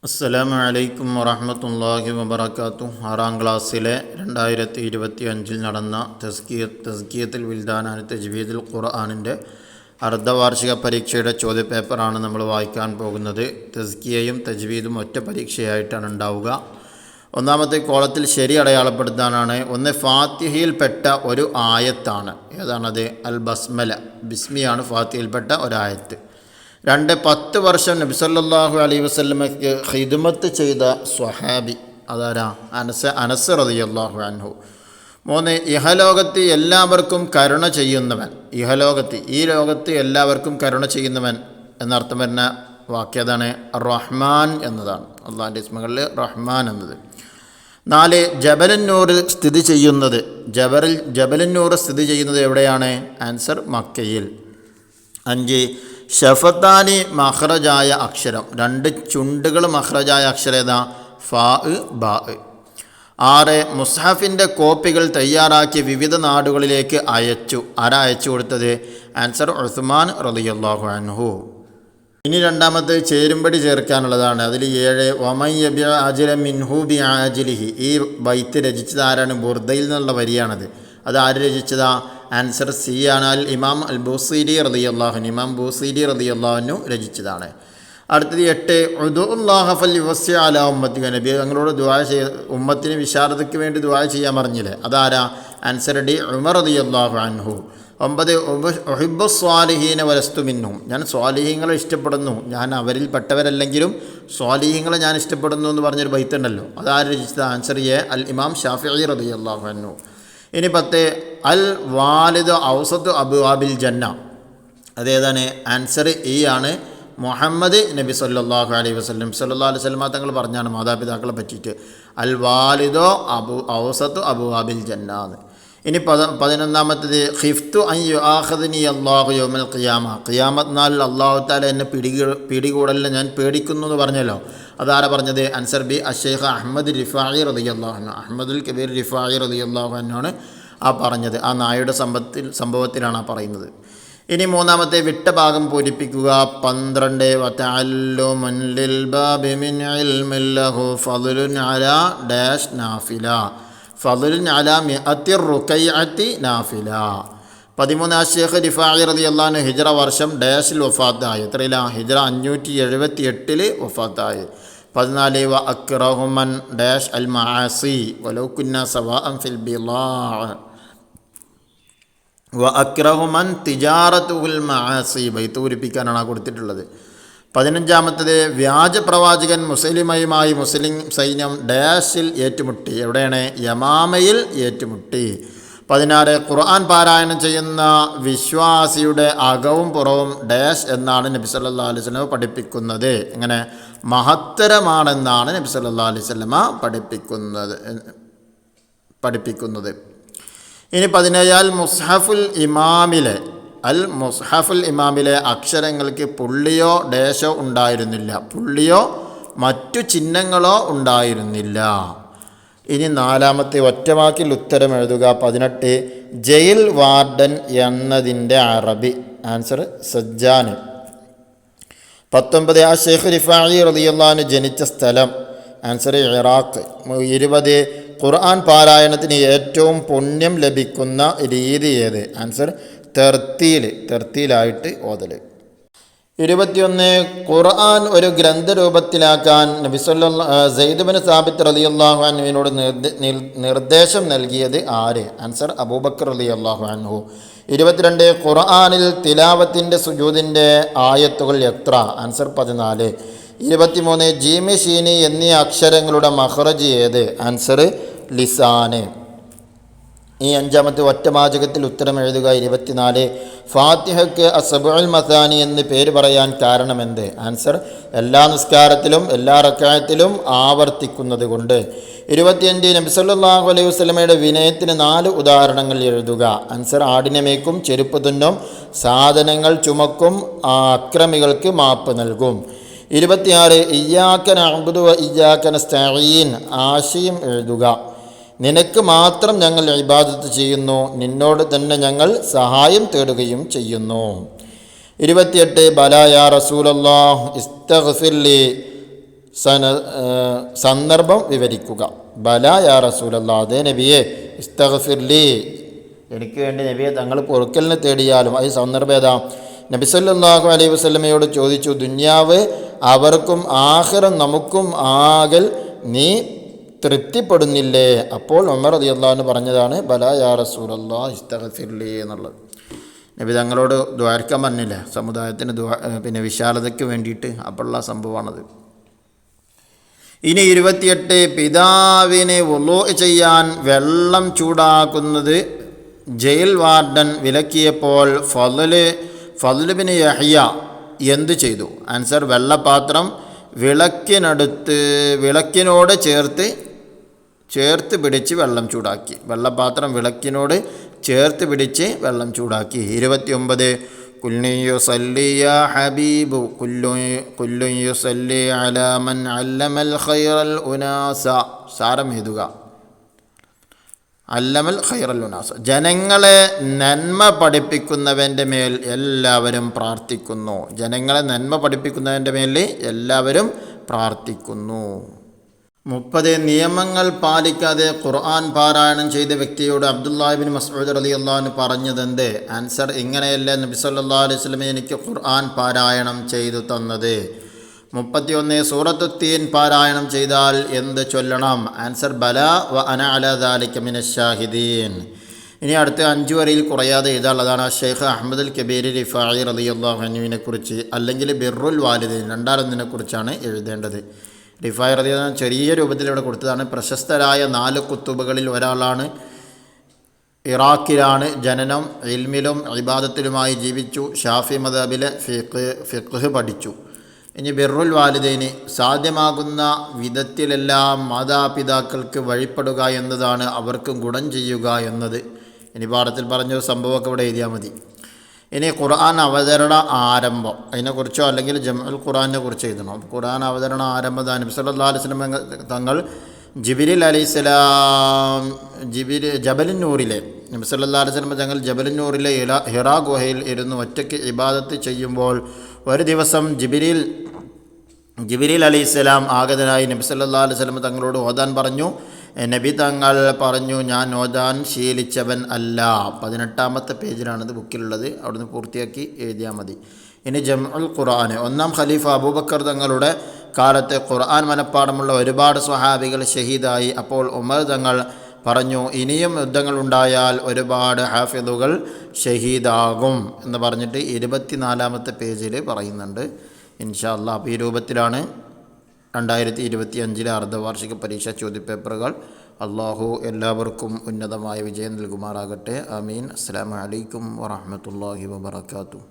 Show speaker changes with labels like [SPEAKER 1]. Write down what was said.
[SPEAKER 1] അസ്സലാമു അലൈക്കും വറഹ്മത്തുള്ളാഹി വബറകാതുഹു. 6ാം ക്ലാസ്സിലെ 2025 നടന്ന തസ്കിയത്തുൽ വിൽദാൻ തജ്വീദുൽ ഖുർആനിൻ്റെ അർദ്ധവാർഷിക പരീക്ഷയുടെ ചോദ്യപേപ്പറാണ് നമ്മൾ വായിക്കാൻ പോകുന്നത്. തസ്കിയയും തജ്വീദും ഒറ്റ പരീക്ഷയായിട്ടാണ് ഉണ്ടാവുക. ഒന്നാമത്തെ കോളത്തിൽ ശരി അടയാളപ്പെടുത്താനാണ്. ഒന്ന് ഫാത്തിഹയിൽപ്പെട്ട ഒരു ആയത്താണ്. ഏതാണത്? അൽ ബസ്മല, ബിസ്മിയാണ് ഫാത്തിഹയിൽപ്പെട്ട ഒരായത്ത്. 2 10 വർഷം നബി സല്ലല്ലാഹു അലൈഹി വസല്ലമയ്ക്ക് ഖിദ്മത്ത് ചെയ്ത സ്വഹാബി, അതാരാ? അനസ് റളിയല്ലാഹു അൻഹു. 3 ഇഹലോകത്ത് എല്ലാവർക്കും കരുണ ചെയ്യുന്നവൻ. ഇഹലോകത്ത്, ഈ ലോകത്ത് എല്ലാവർക്കും കരുണ ചെയ്യുന്നവൻ എന്നർത്ഥം വരുന്ന വാക്യതാണ് റഹ്മാൻ എന്നതാണ്. അള്ളാഹിൻ്റെ ഇസ്മുകളിൽ റഹ്മാൻ എന്നത്. 4 ജബലുന്നൂർ സ്ഥിതി ചെയ്യുന്നത്. ജബലുന്നൂർ സ്ഥിതി ചെയ്യുന്നത് എവിടെയാണ്? ആൻസർ മക്കയിൽ. 5 ഷഫത്താനി മഖ്റജായ അക്ഷരം. 2 ചുണ്ടുകൾ മഖ്റജായ അക്ഷരം ഏതാ? ഫാ, ബാ. 6 മുസ്ഹഫിൻ്റെ കോപ്പികൾ തയ്യാറാക്കി വിവിധ നാടുകളിലേക്ക് അയച്ചു. ആരാ അയച്ചു കൊടുത്തത്? ആൻസർ ഉസ്മാൻ റളിയല്ലാഹു അൻഹു. ഇനി രണ്ടാമത്തെ ചേരുംപടി ചേർക്കാനുള്ളതാണ്. അതിൽ 7 വമൻ യബിഅ അജ്ല മിൻഹു ബി ആജിലിഹി. ഈ ബൈത്ത് രചിച്ചത് ആരാണ്? ബുർദയിൽ നിന്നുള്ള വരിയാണത്. അത് ആര് രചിച്ചതാ? ആൻസർ സി ആണ്. അൽ ഇമാം അൽ ബൂസീരി റളിയല്ലാഹു, ഇമാം ബൂസീരി റളിയല്ലാഹു രചിച്ചതാണ്. അടുത്തത് 8 ഉദുല്ലാഹ ഫൽയുവസ്സി അലാ ഉമ്മത്തി. നബി ഞങ്ങളോട് ദുആ ഉമ്മത്തിന് വിശാലതയ്ക്ക് വേണ്ടി ദുആ ചെയ്യാൻ പറഞ്ഞില്ലേ, അതാരാ? ആൻസർ ഡി ഉമർ റളിയല്ലാഹു അൻഹു. 9 ഉഹിബ്ബു സ്വാലിഹീന വലസ്തു മിൻഹും. ഞാൻ സ്വാലിഹീങ്ങളെ ഇഷ്ടപ്പെടുന്നു, ഞാൻ അവരിൽ പെട്ടവരല്ലെങ്കിലും സ്വാലിഹീങ്ങളെ ഞാൻ ഇഷ്ടപ്പെടുന്നു എന്ന് പറഞ്ഞൊരു ബൈത്തുണ്ടല്ലോ, അതാര് രചിച്ചത്? ആൻസർ എ അൽ ഇമാം ഷാഫിഈ റളിയല്ലാഹു അൻഹു. ഇനി 10 അൽ വാലിദ് ഔസത്ത് അബ്വാബിൽ ജന്ന. അതേതാണ്? ആൻസർ ഇ ആണ്. മുഹമ്മദ് നബി സല്ലല്ലാഹു അലൈഹി വസല്ലം തങ്ങൾ പറഞ്ഞാണ് മാതാപിതാക്കളെ പറ്റിയിട്ട്, അൽ വാലിദോ ഔസത്ത് അബ്വാബിൽ ജന്ന എന്ന്. ഇനി 11ാമത്തേത് ഖിഫ്തു അൻ യുആഖിദനി അല്ലാഹു യൗമൽ ഖിയാമ. ഖിയാമത്ത് നാളിൽ അല്ലാഹു തആല എന്നെ പിടികൂടലിനെ ഞാൻ പേടിക്കുന്നു എന്ന് പറഞ്ഞല്ലോ, അതാരാ പറഞ്ഞത്? ആൻസർ ബി അഷൈഖ് അഹ്മദ് റിഫാഇ റളിയല്ലാഹു അൻഹു. അഹ്മദുൽ കബീർ റിഫാഇ റളിയല്ലാഹു അൻഹുവാണ് ആ പറഞ്ഞത്. ആ നായയുടെ സംഭവത്തിലാണ് ആ പറയുന്നത്. ഇനി 3ാമത്തെ വിട്ട ഭാഗം പൂരിപ്പിക്കുക. 12 വതഅല്ലുമുൻ ലിൽ ബാബി മിൻ ഇൽമിൻ ലഹു ഫദ്ലുൻ അലാ ഡാഷ് നാഫില. ഫദ്ലുൻ അലാ മിഅത്തി റുകൈഅത്തി നാഫില. 13 അഷൈഖ് റിഫാഇ റളിയല്ലാഹു അൻഹു ഹിജ്റ വർഷം ഡാഷിൽ വഫാത്തായി. എത്രയിലാ? ഹിജ്റ 578 വഫാത്തായി. 14 വ അക്റഹുമൻ ഡാഷ് അൽ മആസി വലൗ കുന്ന സവാഅൻ ഫിൽ ബിളാഅ വ അക്റഹുമൻ തിജാറത്തുൽ മആസി. ബൈത്ത് പൂരിപ്പിക്കാനാണ് കൊടുത്തിട്ടുള്ളത്. 15ാമത്തേത് വ്യാജ പ്രവാചകൻ മുസ്ലിമയുമായി മുസ്ലിം സൈന്യം ഡാഷിൽ ഏറ്റുമുട്ടി. എവിടെയാണ്? യമാമയിൽ ഏറ്റുമുട്ടി. 16 ഖുർആൻ പാരായണം ചെയ്യുന്ന വിശ്വാസിയുടെ അകവും പുറവും ഡാഷ് എന്നാണ് നബി സല്ലല്ലാഹു അലൈഹി വസല്ലം പഠിപ്പിക്കുന്നത്. എങ്ങനെ? മഹത്തരമാണെന്നാണ് നബി സല്ലല്ലാഹു അലൈഹി വസല്ലം പഠിപ്പിക്കുന്നത്. ഇനി 17 മുസ്ഹഫുൽ ഇമാമിലെ അക്ഷരങ്ങൾക്ക് പുള്ളിയോ ഡാഷോ ഉണ്ടായിരുന്നില്ല. പുള്ളിയോ മറ്റു ചിഹ്നങ്ങളോ ഉണ്ടായിരുന്നില്ല. ഇനി 4ാമത്തെ ഒറ്റവാക്കിൽ ഉത്തരം എഴുതുക. 18 ജയിൽ വാർഡൻ എന്നതിൻ്റെ അറബി. ആൻസർ സജ്ജാൻ. 19 അഷൈഖ് റിഫാഇ റളിയല്ലാഹു അൻഹു ജനിച്ച സ്ഥലം. Answer Iraq. 20 ഖുർആൻ പാരായണത്തിന് ഏറ്റവും പുണ്യം ലഭിക്കുന്ന രീതി ഏത്? ആൻസർ തെർത്തീലായിട്ട് ഓതൽ. 21 ഖുർആൻ ഒരു ഗ്രന്ഥരൂപത്തിലാക്കാൻ നബി സയ്യിദ് ഇബ്നു സാബിത്ത് റളിയല്ലാഹു അൻഹുവിനോട് നിർദ്ദേശം നൽകിയത് ആര്? ആൻസർ അബൂബക്കർ റളിയല്ലാഹു അൻഹു. 22 ഖുർആനിൽ തിലാവത്തിൻ്റെ സുജൂദിൻ്റെ ആയത്തുകൾ എത്ര? ആൻസർ 14. 23 ജീമി ഷീനി എന്നീ അക്ഷരങ്ങളുടെ മഖ്റജ് ഏത്? ആൻസർ ലിസാന്. ഈ 5ാമത്തെ ഒറ്റവാചകത്തിൽ ഉത്തരം എഴുതുക. 24 ഫാത്തിഹയ്ക്ക് അസ്സബുൽ മസാനി എന്ന് പേര് പറയാൻ കാരണമെന്ത്? ആൻസർ എല്ലാ നിസ്കാരത്തിലും എല്ലാ റക്അത്തിലും ആവർത്തിക്കുന്നത് കൊണ്ട്. 25 നബി സല്ലല്ലാഹു അലൈഹി വസല്ലമയുടെ വിനയത്തിന് 4 ഉദാഹരണങ്ങൾ എഴുതുക. ആൻസർ ആടിനെ മേയ്ക്കും, ചെരുപ്പ് തുന്നും, സാധനങ്ങൾ ചുമക്കും, അക്രമികൾക്ക് മാപ്പ് നൽകും. 26 ഇയ്യാക നഅ്ബുദു വ ഇയ്യാക നസ്തഈൻ. ആശയം എഴുതുക. നിനക്ക് മാത്രം ഞങ്ങൾ ഇബാദത്ത് ചെയ്യുന്നു, നിന്നോട് തന്നെ ഞങ്ങൾ സഹായം തേടുകയും ചെയ്യുന്നു. 28 ബലാ യാ റസൂലല്ലാഹ് ഇസ്തഗ്ഫിർ ലി സന്ദർഭം വിവരിക്കുക. ബല യാ റസൂലല്ലാഹ്, അതേ നബിയെ, ഇസ്തഗ്ഫിർലി, എനിക്ക് വേണ്ടി നബിയെ തങ്ങൾ പൊറുക്കലിനെ തേടിയാലും. അത് സന്ദർഭം ഏതാ? നബി സല്ലല്ലാഹു അലൈഹി വസല്ലമയോട് ചോദിച്ചു, ദുന്യാവ് അവർക്കും ആഖിറം നമുക്കും ആകൽ നീ തൃപ്തിപ്പെടുന്നില്ലേ? അപ്പോൾ ഉമർ റളിയല്ലാഹു അൻഹു പറഞ്ഞതാണ് ബല യാ റസൂലല്ലാഹ് ഇസ്തഗ്ഫിർലി എന്നുള്ളത്. നബി തങ്ങളോട് ദ്വാരക്കാൻ പറഞ്ഞില്ല, സമുദായത്തിന് പിന്നെ വിശാലതയ്ക്ക് വേണ്ടിയിട്ട്. അപ്പോഴുള്ള സംഭവമാണത്. ഇനി 28, പിതാവിനെ വുളൂ ചെയ്യാൻ വെള്ളം ചൂടാക്കുന്നത് ജയിൽ വാർഡൻ വിലക്കിയപ്പോൾ ഫദ്ൽ ബിൻ യഹ്യ എന്തു ചെയ്തു? ആൻസർ, വെള്ളപാത്രം വിളക്കിനോട് ചേർത്ത് പിടിച്ച് വെള്ളം ചൂടാക്കി. വെള്ളപാത്രം വിളക്കിനോട് ചേർത്ത് പിടിച്ച് വെള്ളം ചൂടാക്കി. 29, കുല്ലു യുസല്ലി യാ ഹബീബു കുല്ലു യുസല്ലി അലാ മൻ അല്ലമൽ ഖൈറൽ ഉനാസ. സാരം എഴുതുക. അല്ലമൽ ഖൈറൽ ഉനാസ, ജനങ്ങളെ നന്മ പഠിപ്പിക്കുന്നവൻ്റെ മേൽ എല്ലാവരും പ്രാർത്ഥിക്കുന്നു. ജനങ്ങളെ നന്മ പഠിപ്പിക്കുന്നവൻ്റെ മേൽ എല്ലാവരും പ്രാർത്ഥിക്കുന്നു. 30, നിയമങ്ങൾ പാലിക്കാതെ ഖുർആൻ പാരായണം ചെയ്ത വ്യക്തിയോട് അബ്ദുല്ലാഹി ഇബ്നു മസ്ഊദ് റളിയല്ലാഹു അൻഹു പറഞ്ഞതെന്ത്? ആൻസർ, ഇങ്ങനെയല്ല നബി സല്ലല്ലാഹു അലൈഹി വസല്ലം എനിക്ക് ഖുർആൻ പാരായണം ചെയ്തു തന്നത്. 31, സൂറത്തു തീൻ പാരായണം ചെയ്താൽ എന്ത് ചൊല്ലണം? ആൻസർ, ബല വ അന അലാ ദാലിക മിനശ് ഷാഹിദീൻ. ഇനി അടുത്ത 5 വരിയിൽ കുറയാതെ എഴുതാനുള്ളതാണ് ഷെയ്ഖ് അഹ്മദ് അൽ കബീർ റിഫായി റളിയല്ലാഹു അൻഹുവിനെ കുറിച്ച്, അല്ലെങ്കിൽ ബിർറുൽ വാലിദൈൻ, രണ്ടാളൊന്നിനെ കുറിച്ചാണ് എഴുതേണ്ടത്. റിഫായി റളിയല്ലാഹു അൻഹു ചെറിയ രൂപത്തിൽ ഇവിടെ കൊടുത്തതാണ്. പ്രശസ്തരായ 4 കുത്തുബുകളിൽ ഒരാളാണ്. ഇറാഖിലാണ് ജനനം. ഇൽമിലും ഇബാദത്തിലുമായി ജീവിച്ചു. ഷാഫി മദ്ഹബിലെ ഫിഖ്ഹ് പഠിച്ചു. ഇനി ബിർറുൽ വാലിദൈനി, സാധ്യമാകുന്ന വിധത്തിലെല്ലാം മാതാപിതാക്കൾക്ക് വഴിപ്പെടുക എന്നതാണ് അവർക്ക് ഗുണം ചെയ്യുക എന്നത്. ഇനി പാഠത്തിൽ പറഞ്ഞ സംഭവമൊക്കെ ഇവിടെ എഴുതിയാൽ മതി. ഇനി ഖുർആൻ അവതരണ ആരംഭം, അതിനെക്കുറിച്ചോ അല്ലെങ്കിൽ ജംഉൽ ഖുർആനെ കുറിച്ച് എഴുതണം. ഖുർആൻ അവതരണ ആരംഭം നബി സല്ലല്ലാഹു അലൈഹി വസല്ലം തങ്ങൾ ജിബ്രീൽ അലൈഹിസ്സലാം ജബലുന്നൂറിലെ നബി സല്ലല്ലാഹു അലൈഹി വസല്ലം തങ്ങൾ ജബലുന്നൂറിലെ ഹിറാ ഗുഹയിൽ ഇരുന്ന് ഒറ്റയ്ക്ക് ഇബാദത്ത് ചെയ്യുമ്പോൾ ഒരു ദിവസം ജിബ്രീൽ അലൈഹിസ്സലാം ആഗതനായി നബി സല്ലല്ലാഹു അലൈഹി വസല്ലം തങ്ങളോട് ഓതാൻ പറഞ്ഞു. നബി തങ്ങൾ പറഞ്ഞു, ഞാൻ ഓതാൻ ശീലിച്ചവൻ അല്ല. 18ാമത്തെ പേജിലാണിത് ബുക്കിലുള്ളത്. അവിടുന്ന് പൂർത്തിയാക്കി എഴുതിയാൽ മതി. ഇനി ജംഉൽ ഖുർആൻ, 1-ാം ഖലീഫ അബൂബക്കർ തങ്ങളുടെ കാലത്ത് ഖുർആൻ മനപ്പാടമുള്ള ഒരുപാട് സ്വഹാബികൾ ഷഹീദായി. അപ്പോൾ ഉമർ തങ്ങൾ പറഞ്ഞു, ഇനിയും യുദ്ധങ്ങളുണ്ടായാൽ ഒരുപാട് ഹാഫിദുകൾ ഷഹീദാകും എന്ന് പറഞ്ഞിട്ട് 24ാമത്തെ പേജിൽ പറയുന്നുണ്ട്. ഇൻഷാ അല്ലാഹ്. അപ്പോൾ ഈ രൂപത്തിലാണ് 2025 അർദ്ധവാർഷിക പരീക്ഷാ ചോദ്യപേപ്പറുകൾ. അള്ളാഹു എല്ലാവർക്കും ഉന്നതമായ വിജയം നൽകുമാറാകട്ടെ. ആമീൻ. അസ്സലാമു അലൈക്കും വറഹ്മത്തുള്ളാഹി വബറകാതുഹു.